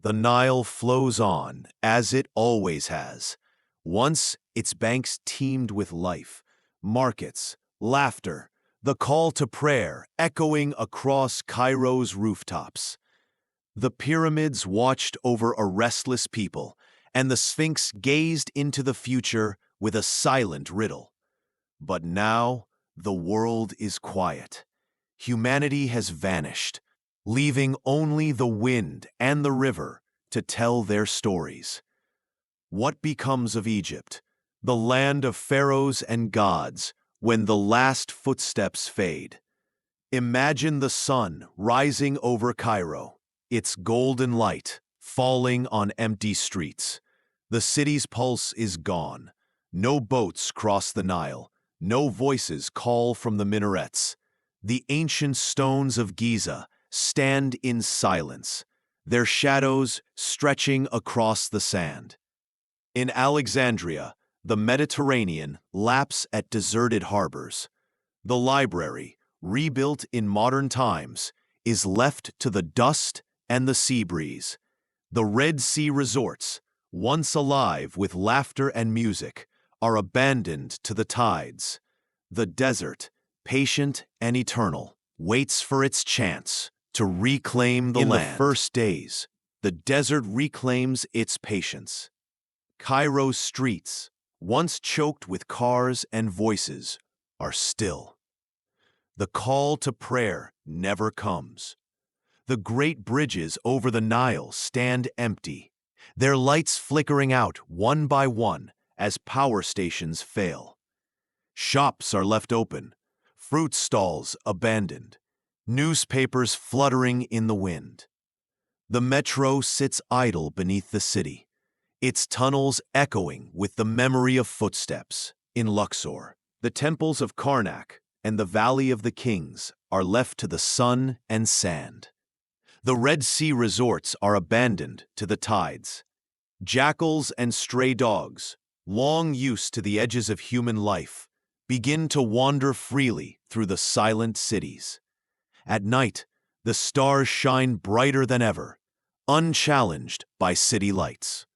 The Nile flows on, as it always has. Once, its banks teemed with life, markets, laughter, the call to prayer echoing across Cairo's rooftops. The pyramids watched over a restless people, and the Sphinx gazed into the future with a silent riddle. But now, the world is quiet. Humanity has vanished, leaving only the wind and the river to tell their stories. What becomes of Egypt, the land of pharaohs and gods, when the last footsteps fade? Imagine the sun rising over Cairo, its golden light falling on empty streets. The city's pulse is gone. No boats cross the Nile. No voices call from the minarets. The ancient stones of Giza stand in silence, their shadows stretching across the sand. In Alexandria, the Mediterranean laps at deserted harbors. The library, rebuilt in modern times, is left to the dust and the sea breeze. The Red Sea resorts, once alive with laughter and music, are abandoned to the tides. The desert, patient and eternal, waits for its chance to reclaim the land. In the first days, the desert reclaims its patience. Cairo's streets, once choked with cars and voices, are still. The call to prayer never comes. The great bridges over the Nile stand empty, their lights flickering out one by one as power stations fail. Shops are left open, fruit stalls abandoned, newspapers fluttering in the wind. The metro sits idle beneath the city, its tunnels echoing with the memory of footsteps. In Luxor, the temples of Karnak and the Valley of the Kings are left to the sun and sand. The Red Sea resorts are abandoned to the tides. Jackals and stray dogs, long used to the edges of human life, begin to wander freely through the silent cities. At night, the stars shine brighter than ever, unchallenged by city lights.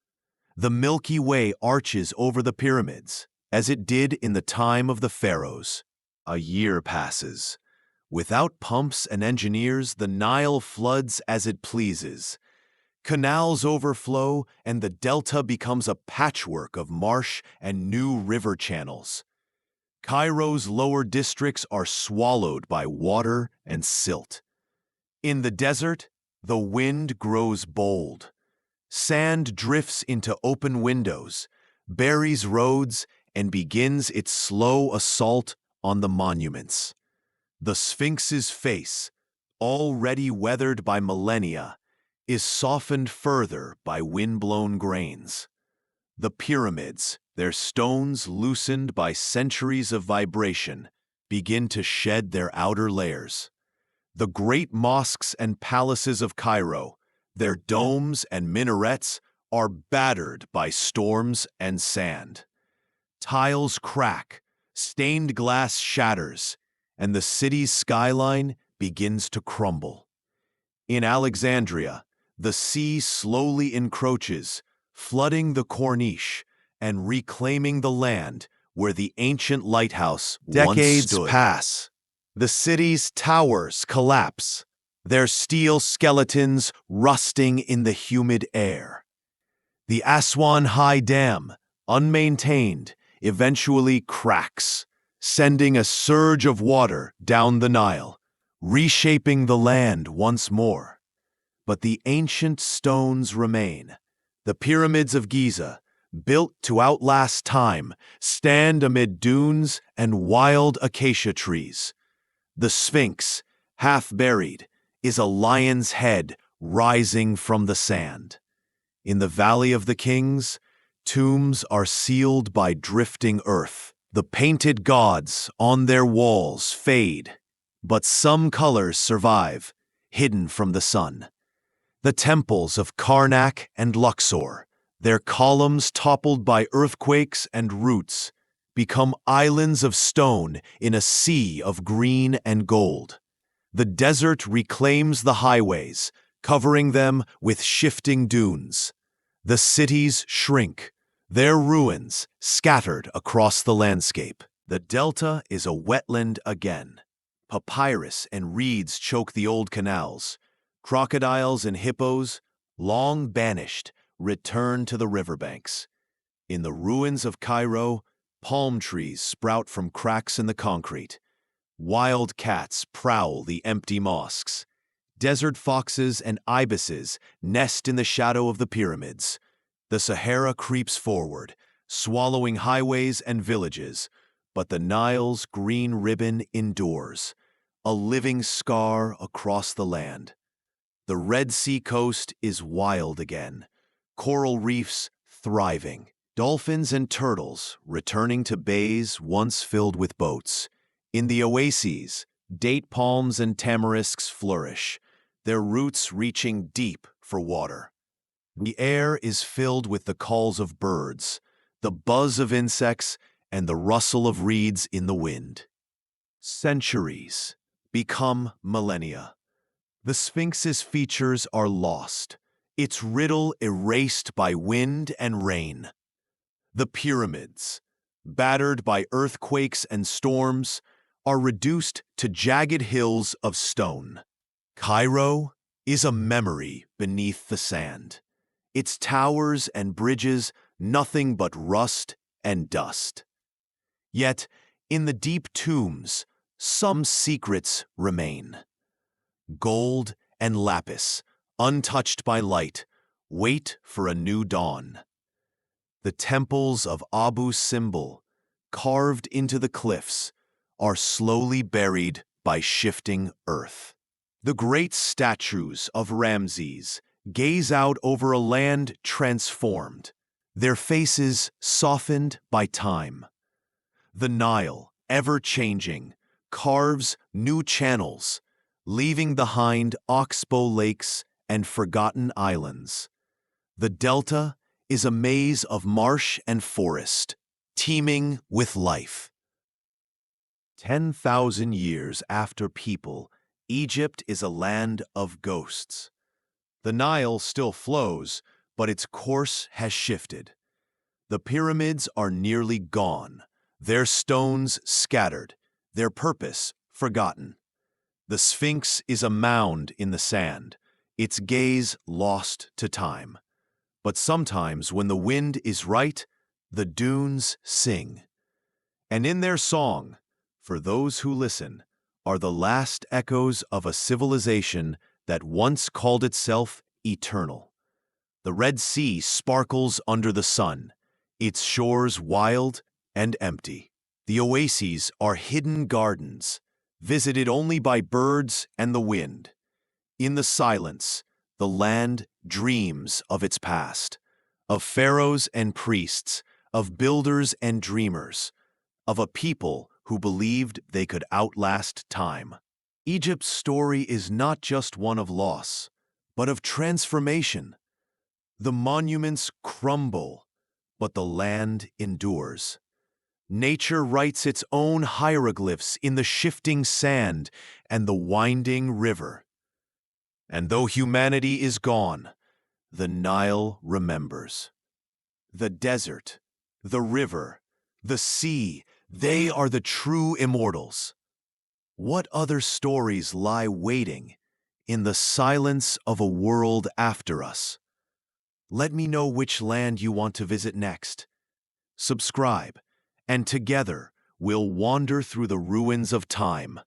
The Milky Way arches over the pyramids, as it did in the time of the pharaohs. A year passes. Without pumps and engineers, the Nile floods as it pleases. Canals overflow, and the delta becomes a patchwork of marsh and new river channels. Cairo's lower districts are swallowed by water and silt. In the desert, the wind grows bold. Sand drifts into open windows, buries roads, and begins its slow assault on the monuments. The Sphinx's face, already weathered by millennia, is softened further by wind-blown grains. The pyramids, their stones loosened by centuries of vibration, begin to shed their outer layers. The great mosques and palaces of Cairo, their domes and minarets, are battered by storms and sand. Tiles crack, stained glass shatters, and the city's skyline begins to crumble. In Alexandria, the sea slowly encroaches, flooding the Corniche and reclaiming the land where the ancient lighthouse once stood. Decades pass. The city's towers collapse, their steel skeletons rusting in the humid air. The Aswan High Dam, unmaintained, eventually cracks, sending a surge of water down the Nile, reshaping the land once more. But the ancient stones remain. The pyramids of Giza, built to outlast time, stand amid dunes and wild acacia trees. The Sphinx, half buried, is a lion's head rising from the sand. In the Valley of the Kings, tombs are sealed by drifting earth. The painted gods on their walls fade, but some colors survive, hidden from the sun. The temples of Karnak and Luxor, their columns toppled by earthquakes and roots, become islands of stone in a sea of green and gold. The desert reclaims the highways, covering them with shifting dunes. The cities shrink, their ruins scattered across the landscape. The delta is a wetland again. Papyrus and reeds choke the old canals. Crocodiles and hippos, long banished, return to the riverbanks. In the ruins of Cairo, palm trees sprout from cracks in the concrete. Wild cats prowl the empty mosques. Desert foxes and ibises nest in the shadow of the pyramids. The Sahara creeps forward, swallowing highways and villages, but the Nile's green ribbon endures, a living scar across the land. The Red Sea coast is wild again, coral reefs thriving, dolphins and turtles returning to bays once filled with boats. In the oases, date palms and tamarisks flourish, their roots reaching deep for water. The air is filled with the calls of birds, the buzz of insects, and the rustle of reeds in the wind. Centuries become millennia. The Sphinx's features are lost, its riddle erased by wind and rain. The pyramids, battered by earthquakes and storms, are reduced to jagged hills of stone. Cairo is a memory beneath the sand. Its towers and bridges nothing but rust and dust. Yet, in the deep tombs, some secrets remain. Gold and lapis, untouched by light, wait for a new dawn. The temples of Abu Simbel, carved into the cliffs, are slowly buried by shifting earth. The great statues of Ramses gaze out over a land transformed, their faces softened by time. The Nile, ever-changing, carves new channels, leaving behind oxbow lakes and forgotten islands. The delta is a maze of marsh and forest, teeming with life. 10,000 years after people, Egypt is a land of ghosts. The Nile still flows, but its course has shifted. The pyramids are nearly gone, their stones scattered, their purpose forgotten. The Sphinx is a mound in the sand, its gaze lost to time. But sometimes when the wind is right, the dunes sing. And in their song, for those who listen, are the last echoes of a civilization that once called itself eternal. The Red Sea sparkles under the sun, its shores wild and empty. The oases are hidden gardens, visited only by birds and the wind. In the silence, the land dreams of its past, of pharaohs and priests, of builders and dreamers, of a people who believed they could outlast time. Egypt's story is not just one of loss, but of transformation. The monuments crumble, but the land endures. Nature writes its own hieroglyphs in the shifting sand and the winding river. And though humanity is gone, the Nile remembers. The desert, the river, the sea, they are the true immortals. What other stories lie waiting in the silence of a world after us? Let me know which land you want to visit next. Subscribe, and together we'll wander through the ruins of time.